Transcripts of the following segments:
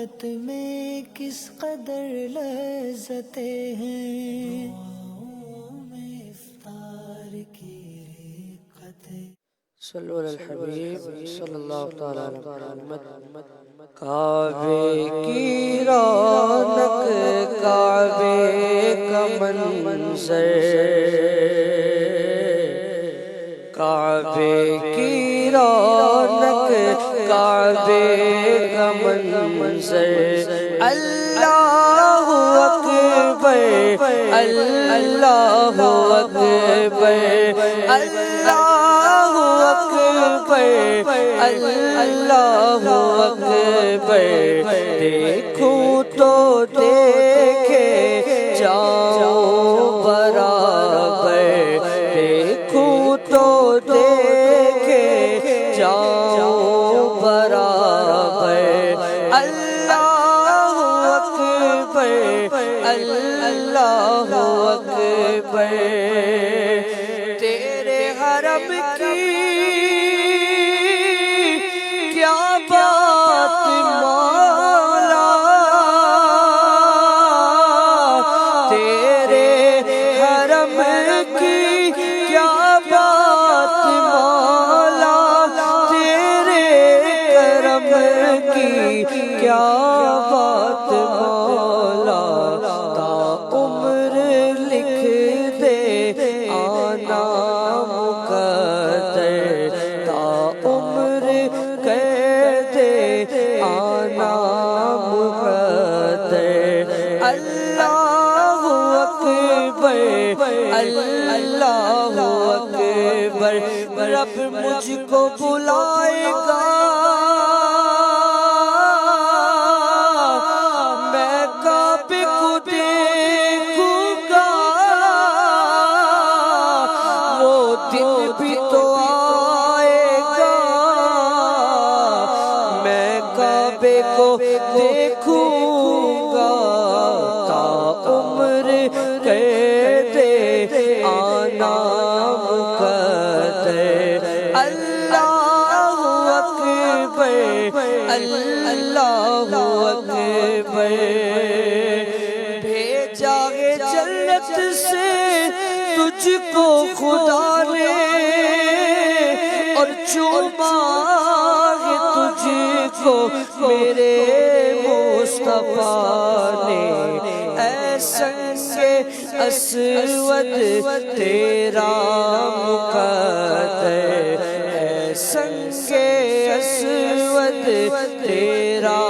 محبت میں کس قدر لذتیں ہیں، دعاؤں میں افطار کی رقتیں۔ صلو علی الحبیب صلی اللہ تعالی علی محمد۔ کعبے کی رونق کعبے کا منظر، کعبے کی رونق کعبے کا منظر، اللہ اکبر اللہ اکبر اللہ اکبر اللہ اکبر، دیکھوں تو دیکھے جاؤ برابر، دیکھوں تو دیکھے جاؤ برابر، اللہ اکبر اللہ اکبر، تیرے حرم کی کیا بات مولا، تیرے حرم کی کیا بات مولا، تیرے کرم کی کیا بات مولا، تا عمر لکھ دے آنا مقدر، تا عمر کہہ دے آنا مقدر، اللہ اکبر اللہ اکبر، رب مجھ کو بلائے گا میں کعبے کو دیکھوں گا، وہ دن بھی تو آئے گا میں کعبے کو دیکھوں گا، تا عمر کہہ دے آنا مقدر، اللہ اکبر اللہ اکبر، بھیجا ہے جنت سے تجھ کو خدا نے، اور چوما ہے تجھ کو میرے مصطفیٰ نے، اے سنگ اسود تیرا مقدر، اے سنگ اسود تیرا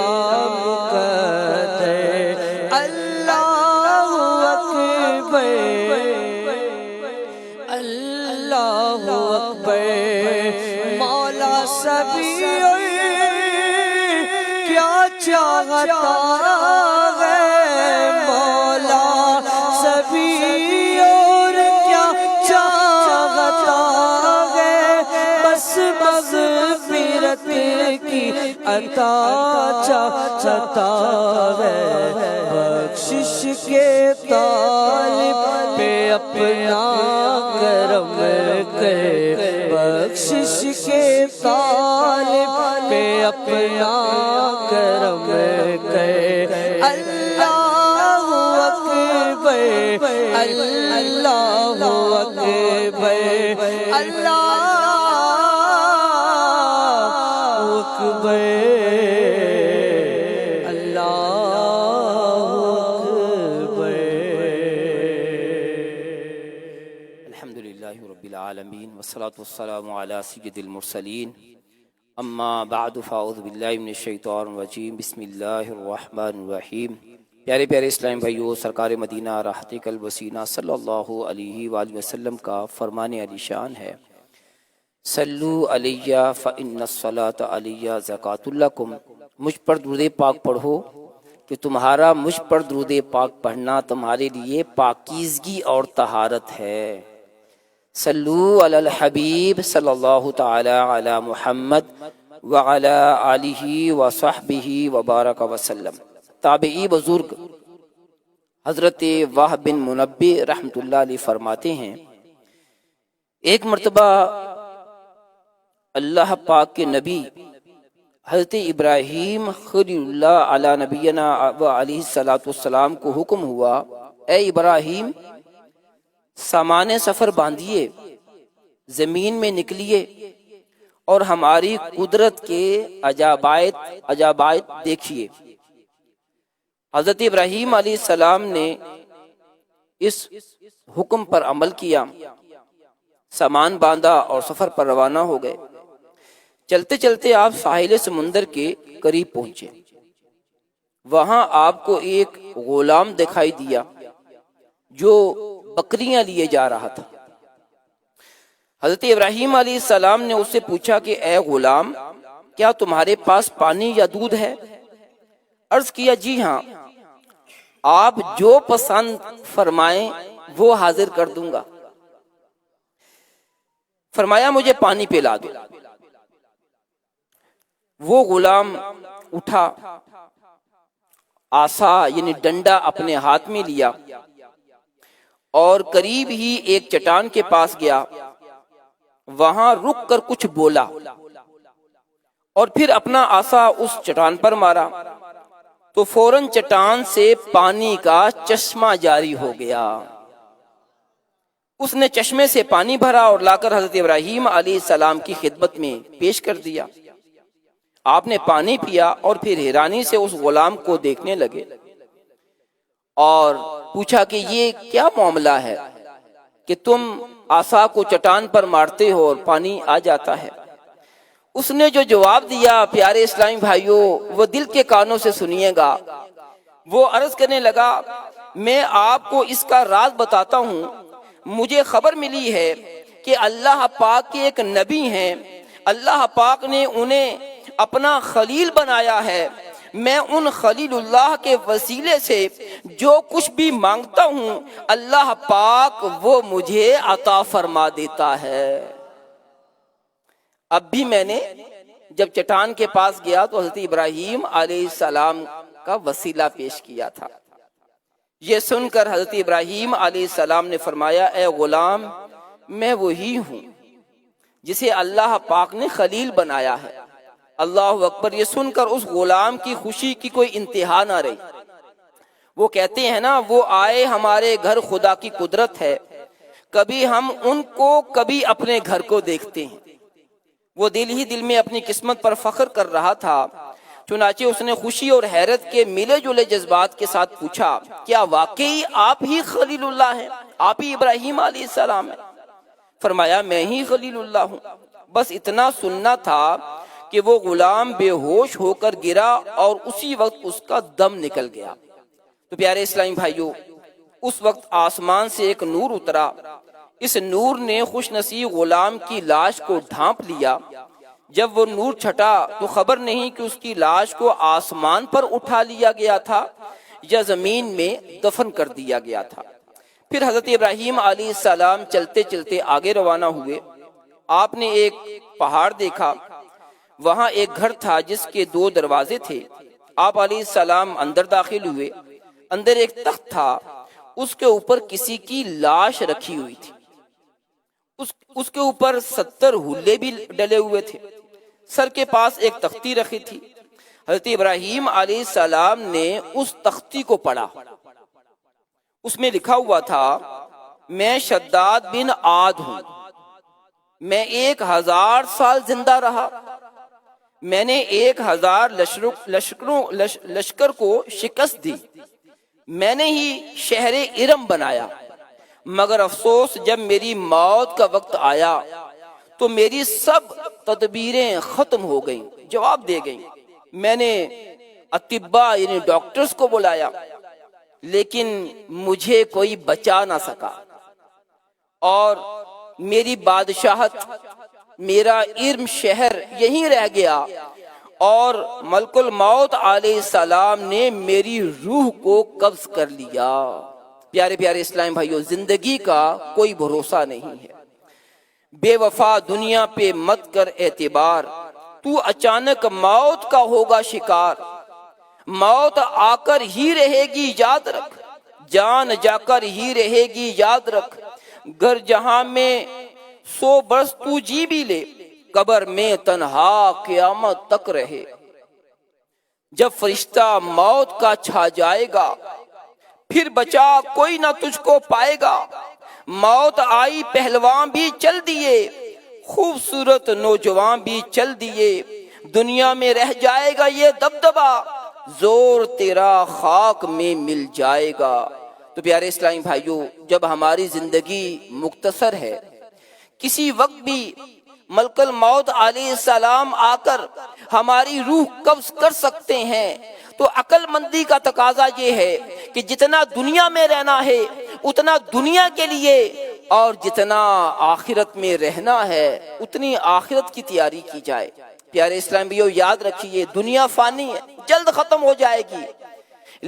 مقدر، اللہ اکبر اللہ اکبر، مولا سبھی کیا چاہتا ہے، مولا سبھی اور کیا چاہتا ہے، بس مغفرت کی عطا چاہتا ہے، بخشش کے طالب پہ اپنا کرم کر، بخشش کے طالب پہ اپنا کرم کر، اللہ اکبر اللہ اکبر اللہ اکبر اللہ اکبر۔ الحمدللہ رب العالمین والصلاة والسلام علی سید المرسلین، اما بعد فاعوذ باللہ من الشیطان الرجیم، بسم اللہ الرحمن الرحیم۔ پیارے پیارے اسلام بھائیو، سرکار مدینہ راحت قلب وسینہ صلی اللہ علیہ وآلہ وسلم کا فرمان علی شان ہے، صلو علیہ فإن الصلاۃ علیہ زکوٰۃ لکم، مجھ پر درود پاک پڑھو کہ تمہارا مجھ پر درود پاک پڑھنا تمہارے لیے پاکیزگی اور طہارت ہے۔ صلو علی الحبیب صلی اللہ تعالی علی محمد وعلی آلہ وصحبہ وبارک وسلم۔ تابعی بزرگ حضرت وہب بن منبہ رحمۃ اللہ علیہ فرماتے ہیں، ایک مرتبہ اللہ پاک کے نبی حضرت ابراہیم خلیل اللہ علی نبینا و علیہ الصلوۃ والسلام کو حکم ہوا، اے ابراہیم سامان سفر باندھیے، زمین میں نکلیے اور ہماری قدرت کے عجائبات دیکھیے۔ حضرت ابراہیم علیہ السلام نے اس حکم پر عمل کیا، سامان باندھا اور سفر پر روانہ ہو گئے۔ چلتے چلتے آپ ساحل سمندر کے قریب پہنچے۔ وہاں آپ کو ایک غلام دکھائی دیا جو بکریاں لیے جا رہا تھا۔ حضرت ابراہیم علیہ السلام نے اس سے پوچھا کہ اے غلام، کیا تمہارے پاس پانی یا دودھ ہے؟ عرض کیا جی ہاں، آپ جو پسند فرمائیں وہ حاضر کر دوں گا۔ فرمایا مجھے پانی پلا دو۔ وہ غلام اٹھا، عصا یعنی ڈنڈا اپنے ہاتھ میں لیا اور قریب ہی ایک چٹان کے پاس گیا، وہاں رک کر کچھ بولا اور پھر اپنا عصا اس چٹان پر مارا تو فوراً چٹان سے پانی کا چشمہ جاری ہو گیا۔ اس نے چشمے سے پانی بھرا اور لا کر حضرت ابراہیم علیہ السلام کی خدمت میں پیش کر دیا۔ آپ نے پانی پیا اور پھر حیرانی سے اس غلام کو دیکھنے لگے اور پوچھا کہ یہ کیا معاملہ ہے کہ تم عصا کو چٹان پر مارتے ہو اور پانی آ جاتا ہے؟ اس نے جو جواب دیا پیارے اسلامی بھائیوں وہ دل کے کانوں سے سنیے گا۔ وہ عرض کرنے لگا، میں آپ کو اس کا راز بتاتا ہوں۔ مجھے خبر ملی ہے کہ اللہ پاک کے ایک نبی ہیں، اللہ پاک نے انہیں اپنا خلیل بنایا ہے۔ میں ان خلیل اللہ کے وسیلے سے جو کچھ بھی مانگتا ہوں اللہ پاک وہ مجھے عطا فرما دیتا ہے۔ اب بھی میں نے جب چٹان کے پاس گیا تو حضرت ابراہیم علیہ السلام کا وسیلہ پیش کیا تھا۔ یہ سن کر حضرت ابراہیم علیہ السلام نے فرمایا، اے غلام، میں وہی ہوں جسے اللہ پاک نے خلیل بنایا ہے۔ اللہ اکبر۔ یہ سن کر اس غلام کی خوشی کی کوئی انتہا نہ رہی۔ وہ کہتے ہیں نا، وہ آئے ہمارے گھر خدا کی قدرت ہے، کبھی ہم ان کو کبھی اپنے گھر کو دیکھتے ہیں۔ وہ دل ہی دل میں اپنی قسمت پر فخر کر رہا تھا، چنانچہ اس نے خوشی اور حیرت کے ملے جلے جذبات کے ساتھ پوچھا، کیا واقعی آپ ہی خلیل اللہ ہیں؟ آپ ہی ابراہیم علیہ السلام ہیں؟ فرمایا میں ہی خلیل اللہ ہوں۔ بس اتنا سننا تھا کہ وہ غلام بے ہوش ہو کر گرا اور اسی وقت اس کا دم نکل گیا۔ تو پیارے اسلامی بھائیوں، اس وقت آسمان سے ایک نور اترا۔ اس نور نے خوش نصیب غلام کی لاش کو ڈھانپ لیا۔ جب وہ نور چھٹا تو خبر نہیں کہ اس کی لاش کو آسمان پر اٹھا لیا گیا تھا یا زمین میں دفن کر دیا گیا تھا۔ پھر حضرت ابراہیم علیہ السلام چلتے چلتے آگے روانہ ہوئے۔ آپ نے ایک پہاڑ دیکھا، وہاں ایک گھر تھا جس کے 2 دروازے تھے۔ آپ علیہ السلام اندر داخل ہوئے۔ اندر ایک تخت تھا، اس کے اوپر کسی کی لاش رکھی ہوئی تھی۔ اس کے اوپر 70 ہلے بھی ڈلے ہوئے تھے۔ سر کے پاس ایک تختی رکھی تھی۔ حضرت ابراہیم علیہ السلام نے اس تختی کو پڑھا۔ اس میں لکھا ہوا تھا، میں شداد بن عاد ہوں، میں 1000 سال زندہ رہا، میں نے 1000 لشکر کو شکست دی، میں نے ہی شہر ارم بنایا، مگر افسوس جب میری موت کا وقت آیا تو میری سب تدبیریں ختم ہو گئیں، جواب دے گئیں۔ میں نے اطباء یعنی ڈاکٹرز کو بلایا لیکن مجھے کوئی بچا نہ سکا، اور میری بادشاہت، میرا ارم شہر یہیں رہ گیا، اور ملک الموت علیہ السلام نے میری روح کو قبض کر لیا۔ پیارے پیارے اسلامی بھائیوں، زندگی کا کوئی بھروسہ نہیں ہے۔ بے وفا دنیا پہ مت کر اعتبار، تو اچانک موت کا ہوگا شکار، موت آ کر ہی رہے گی یاد رکھ، جان جا کر ہی رہے گی یاد رکھ، گر جہاں میں 100 برس تو جی بھی لے، قبر میں تنہا قیامت تک رہے۔ جب فرشتہ موت کا چھا جائے گا، پھر بچا کوئی نہ تجھ کو پائے گا۔ موت آئی پہلوان بھی چل دیے، خوبصورت نوجوان بھی چل دیے۔ دنیا میں رہ جائے گا یہ دبدبا، زور تیرا خاک میں مل جائے گا۔ تو پیارے اسلامی بھائیوں، جب ہماری زندگی مختصر ہے، کسی وقت بھی ملک الموت علیہ السلام آ کر ہماری روح قبض کر سکتے ہیں، تو عقل مندی کا تقاضا یہ ہے کہ جتنا دنیا میں رہنا ہے اتنا دنیا کے لیے، اور جتنا آخرت میں رہنا ہے اتنی آخرت کی تیاری کی جائے۔ پیارے اسلام بھائیو، یاد رکھیے دنیا فانی ہے، جلد ختم ہو جائے گی،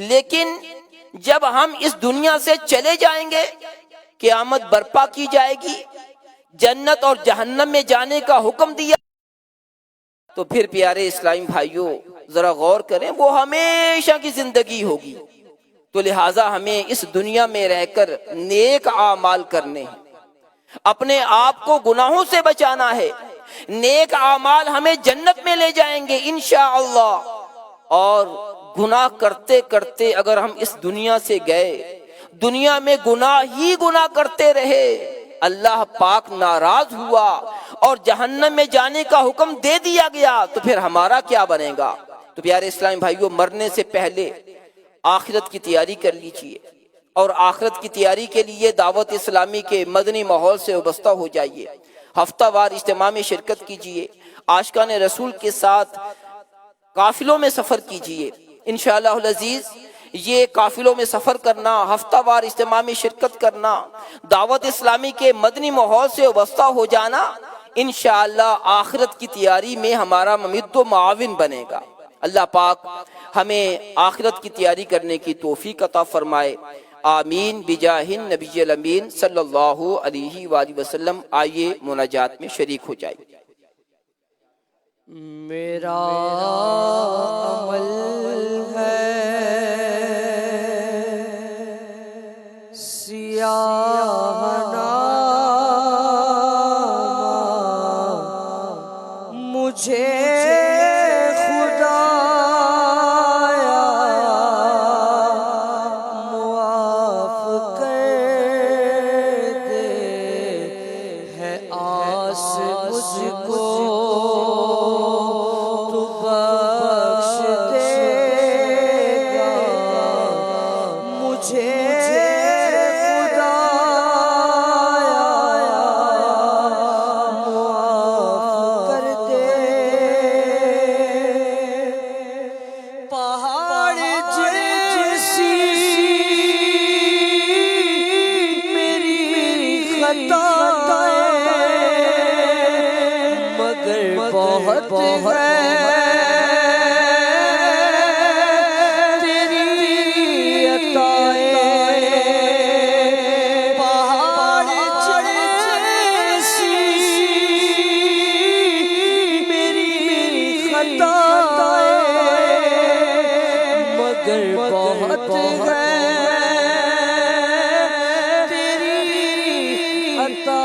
لیکن جب ہم اس دنیا سے چلے جائیں گے، قیامت برپا کی جائے گی، جنت اور جہنم میں جانے کا حکم دیا، تو پھر پیارے اسلامی بھائیوں ذرا غور کریں، وہ ہمیشہ کی زندگی ہوگی۔ تو لہٰذا ہمیں اس دنیا میں رہ کر نیک اعمال کرنے ہیں، اپنے آپ کو گناہوں سے بچانا ہے۔ نیک اعمال ہمیں جنت میں لے جائیں گے انشاءاللہ، اور گناہ کرتے کرتے اگر ہم اس دنیا سے گئے، دنیا میں گناہ ہی گناہ کرتے رہے، اللہ پاک ناراض ہوا اور جہنم میں جانے کا حکم دے دیا گیا، تو پھر ہمارا کیا بنے گا؟ تو پیارے اسلامی بھائیوں، مرنے سے پہلے آخرت کی تیاری کر لیجئے، اور آخرت کی تیاری کے لیے دعوت اسلامی کے مدنی ماحول سے وابستہ ہو جائیے۔ ہفتہ وار اجتماع میں شرکت کیجئے، عاشقان رسول کے ساتھ قافلوں میں سفر کیجئے۔ انشاءاللہ العزیز یہ قافلوں میں سفر کرنا، ہفتہ وار اجتماع میں شرکت کرنا، دعوت اسلامی کے مدنی ماحول سے وابستہ ہو جانا، انشاءاللہ آخرت کی تیاری میں ہمارا ممد و معاون بنے گا۔ اللہ پاک ہمیں آخرت کی تیاری کرنے کی توفیق عطا فرمائے، آمین بجاہ النبی الامین صلی اللہ علیہ وآلہ وسلم۔ آئیے مناجات میں شریک ہو جائے۔ میرا عمل ہے سیاہ نامہ، مجھے بہت تیری عطائیں، پہاڑ جیسی میری خطائیں، مگر بہت ہے تیری عطائیں،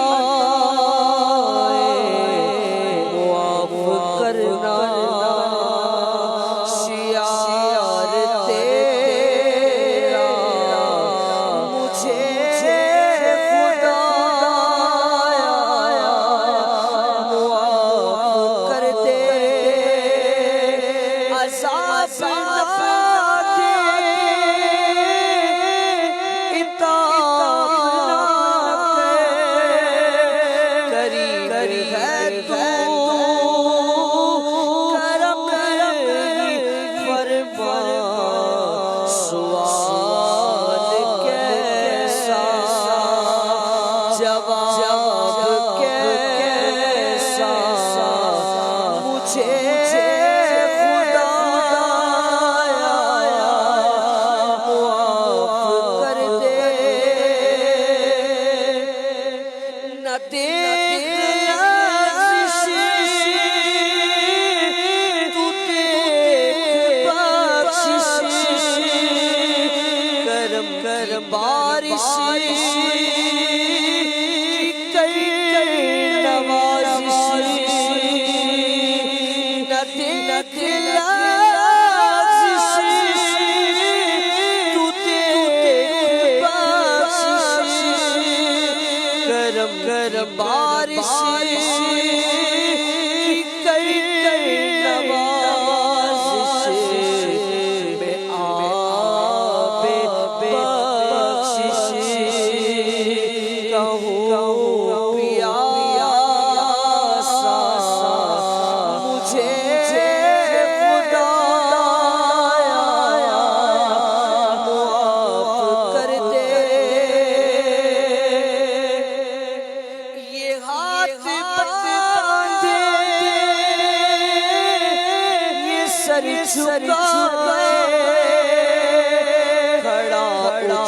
کھڑا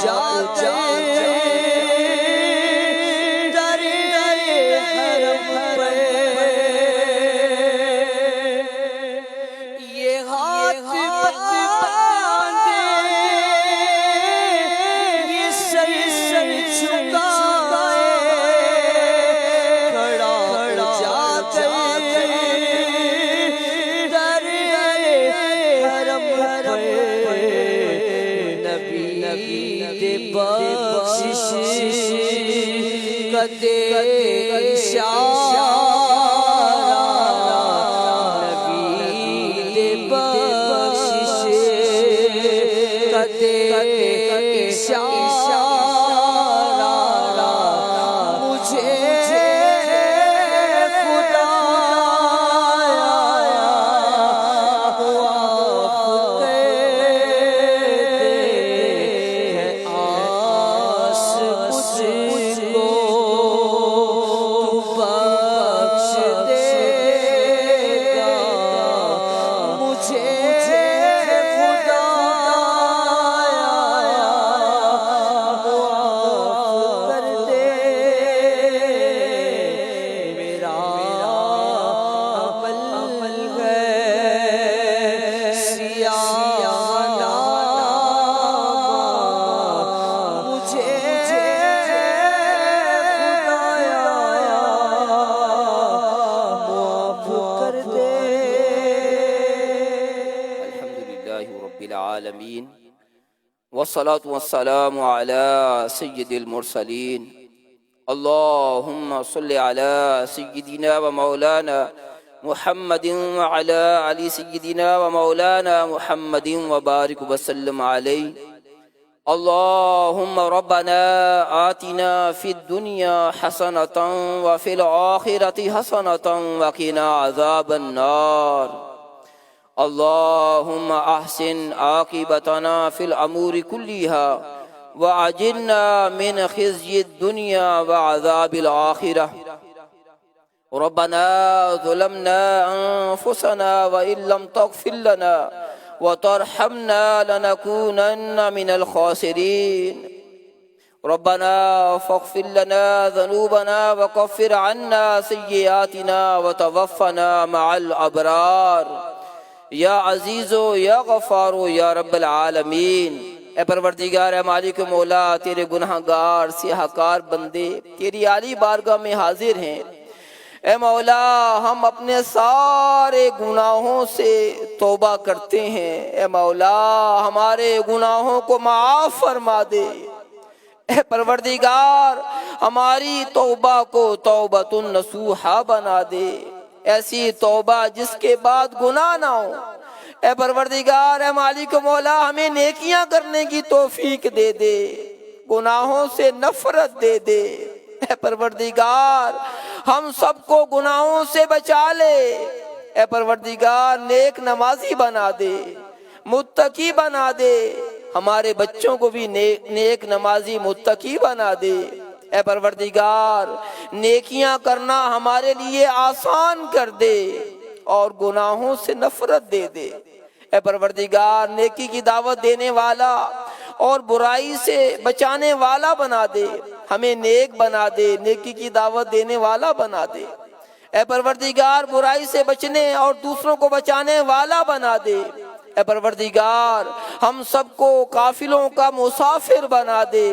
جاتے بخشش کدے اشارہ نبی دے بخشش کدے اشارہ مجھے خدا العالمین والصلاة والسلام على سید المرسلین اللہم صل على سیدنا و مولانا محمد وعلى علی سیدنا و مولانا محمد وبارک وسلم علیہ اللہم ربنا آتنا فی الدنیا حسنة وفی الآخرة حسنة وقنا عذاب النار اللهم احسن عاقبتنا في الامور كلها واجرنا من خزي الدنيا وعذاب الاخره ربنا ظلمنا انفسنا وان لم تغفر لنا وترحمنا لنكونن من الخاسرين ربنا فاغفر لنا ذنوبنا وكفر عنا سيئاتنا وتوفنا مع الابرار یا عزیز و یا غفار و یا رب العالمین اے پروردگار اے مالک مولا تیرے گناہگار سیاہکار بندے تیری عالی بارگاہ میں حاضر ہیں اے مولا ہم اپنے سارے گناہوں سے توبہ کرتے ہیں اے مولا ہمارے گناہوں کو معاف فرما دے اے پروردگار ہماری توبہ کو توبۃ نصوحہ بنا دے ایسی توبہ جس کے بعد گناہ نہ ہو اے پروردگار اے مالک مولا ہمیں نیکیاں کرنے کی توفیق دے دے گناہوں سے نفرت دے دے اے پروردگار ہم سب کو گناہوں سے بچا لے اے پروردگار نیک نمازی بنا دے متقی بنا دے ہمارے بچوں کو بھی نیک نمازی متقی بنا دے اے پروردگار نیکیاں کرنا ہمارے لیے آسان کر دے اور گناہوں سے نفرت دے دے اے پروردگار نیکی کی دعوت دینے والا اور برائی سے بچانے والا بنا دے ہمیں نیک بنا دے نیکی کی دعوت دینے والا بنا دے اے پروردگار برائی سے بچنے اور دوسروں کو بچانے والا بنا دے اے پروردگار ہم سب کو قافلوں کا مسافر بنا دے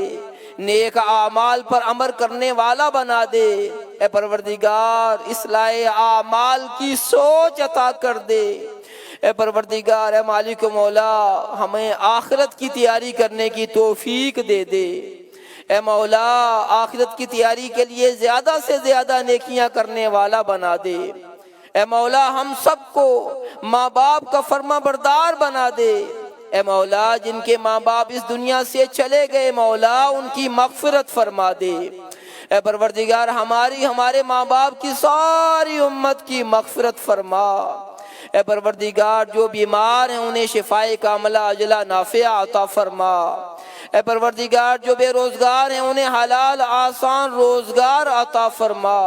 نیک اعمال پر عمل کرنے والا بنا دے اے پروردگار اصلاح اعمال کی سوچ عطا کر دے اے پروردگار اے مالک مولا ہمیں آخرت کی تیاری کرنے کی توفیق دے دے اے مولا آخرت کی تیاری کے لیے زیادہ سے زیادہ نیکیاں کرنے والا بنا دے اے مولا ہم سب کو ماں باپ کا فرما بردار بنا دے اے مولا جن کے ماں باپ اس دنیا سے چلے گئے مولا ان کی مغفرت فرما دے اے پروردگار ہمارے ماں باپ کی ساری امت کی مغفرت فرما اے پروردگار جو بیمار ہیں انہیں شفائے کاملہ عاجلہ نافعہ عطا فرما اے پروردگار جو بے روزگار ہیں انہیں حلال آسان روزگار عطا فرما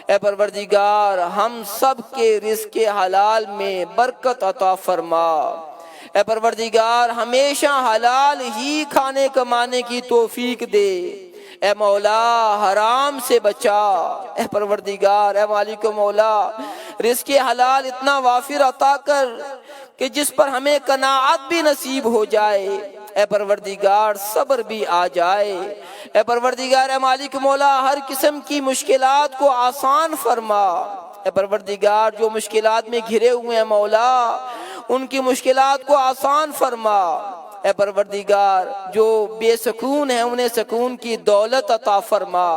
اے پروردگار ہم سب کے رزق حلال میں برکت عطا فرما اے پروردگار ہمیشہ حلال ہی کھانے کمانے کی توفیق دے، اے مولا حرام سے بچا، اے پروردگار اے مالک و مولا رزق حلال اتنا وافر عطا کر کہ جس پر ہمیں قناعت بھی نصیب ہو جائے، اے پروردگار صبر بھی آ جائے، اے پروردگار اے مالک مولا ہر قسم کی مشکلات کو آسان فرما، اے پروردگار جو مشکلات میں گھرے ہوئے ہیں مولا ان کی مشکلات کو آسان فرما، اے پروردگار جو بے سکون ہیں انہیں سکون کی دولت عطا فرما،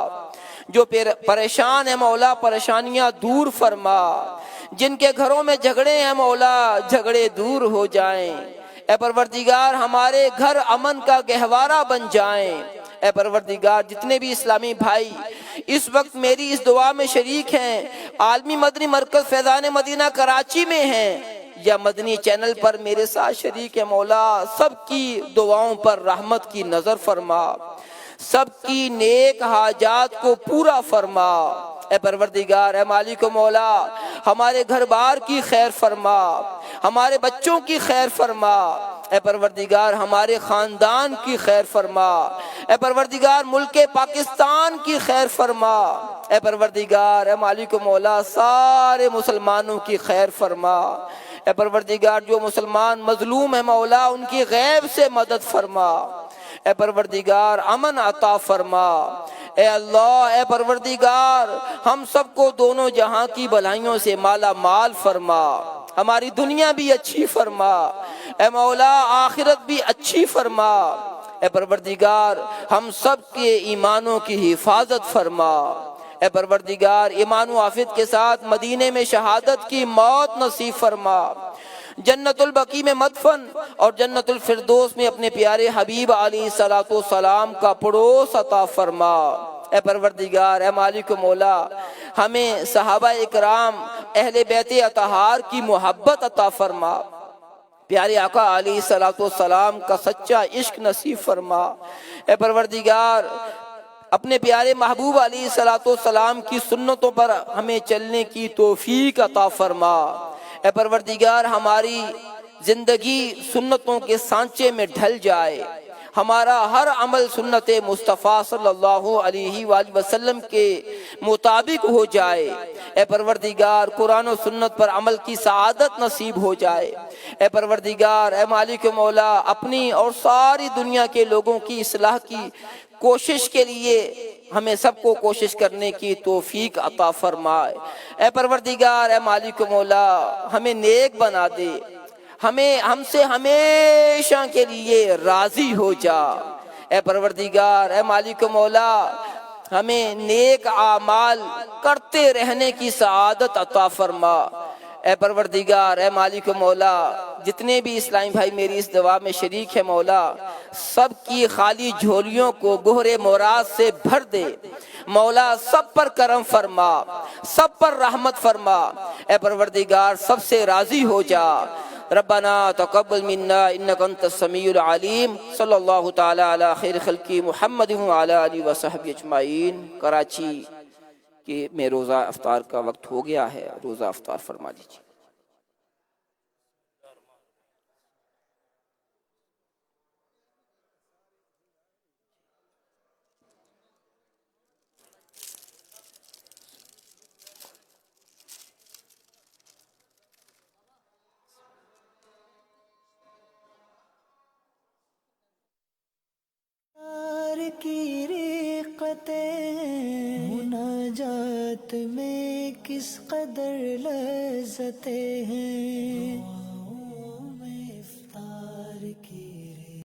جو پریشان ہیں مولا پریشانیاں دور فرما، جن کے گھروں میں جھگڑے ہیں مولا جھگڑے دور ہو جائیں، اے پروردگار ہمارے گھر امن کا گہوارہ بن جائیں، اے پروردگار جتنے بھی اسلامی بھائی اس وقت میری اس دعا میں شریک ہیں، عالمی مدنی مرکز فیضان مدینہ کراچی میں ہیں یا مدنی چینل پر میرے ساتھ شریک ہے مولا سب کی دعاؤں پر رحمت کی نظر فرما، سب کی نیک حاجات کو پورا فرما، اے پروردگار اے مالک و مولا ہمارے گھر بار کی خیر فرما، ہمارے بچوں کی خیر فرما، اے پروردگار ہمارے خاندان کی خیر فرما، اے پروردگار ملک پاکستان کی خیر فرما، اے پروردگار اے مالک و مولا سارے مسلمانوں کی خیر فرما، اے پروردگار جو مسلمان مظلوم ہیں مولا ان کی غیب سے مدد فرما، اے پروردگار امن عطا فرما، اے اللہ اے پروردگار ہم سب کو دونوں جہاں کی بھلائیوں سے مالا مال فرما، ہماری دنیا بھی اچھی فرما، اے مولا آخرت بھی اچھی فرما، اے پروردگار ہم سب کے ایمانوں کی حفاظت فرما، اے پروردگار ایمان و عافیت کے ساتھ مدینے میں شہادت کی موت نصیب فرما، جنت البقیع میں مدفن اور جنت الفردوس میں اپنے پیارے حبیب علیہ الصلوۃ والسلام کا پڑوس عطا فرما، اے پروردگار اے مالک و مولا ہمیں صحابہ اکرام اہل بیت اطہار کی محبت عطا فرما، پیارے آقا علیہ الصلوۃ والسلام کا سچا عشق نصیب فرما، اے پروردگار اپنے پیارے محبوب علیہ الصلوۃ والسلام کی سنتوں پر ہمیں چلنے کی توفیق عطا فرما، اے پروردگار ہماری زندگی سنتوں کے سانچے میں ڈھل جائے، ہمارا ہر عمل سنت مصطفیٰ صلی اللہ علیہ وآلہ وسلم کے مطابق ہو جائے، اے پروردگار قرآن و سنت پر عمل کی سعادت نصیب ہو جائے، اے پروردگار اے مالک مولا اپنی اور ساری دنیا کے لوگوں کی اصلاح کی کوشش کے لیے ہمیں سب کو کوشش کرنے کی توفیق عطا فرمائے، اے پروردگار اے مالک مولا ہمیں نیک بنا دے، ہم سے ہمیشہ کے لیے راضی ہو جا، اے پروردگار اے مالک مولا ہمیں نیک اعمال کرتے رہنے کی سعادت عطا فرما، اے پروردگار اے مالک مولا جتنے بھی اسلامی بھائی میری اس دعا میں شریک ہے مولا سب کی خالی جھولیوں کو گہرے مراد سے بھر دے، مولا سب پر کرم فرما، سب پر رحمت فرما، اے پروردگار سب سے راضی ہو جا، ربنا تقبل منا انك انت السميع العليم، صلی اللہ تعالی علی خیر خلقی محمد وعلی آلہ وصحبہ اجمعین۔ کراچی کہ میں روزہ افطار کا وقت ہو گیا ہے، روزہ افطار فرما دیجیے۔ کی رقتیں مناجات میں کس قدر لذتیں ہیں، دعاؤں میں افطار کی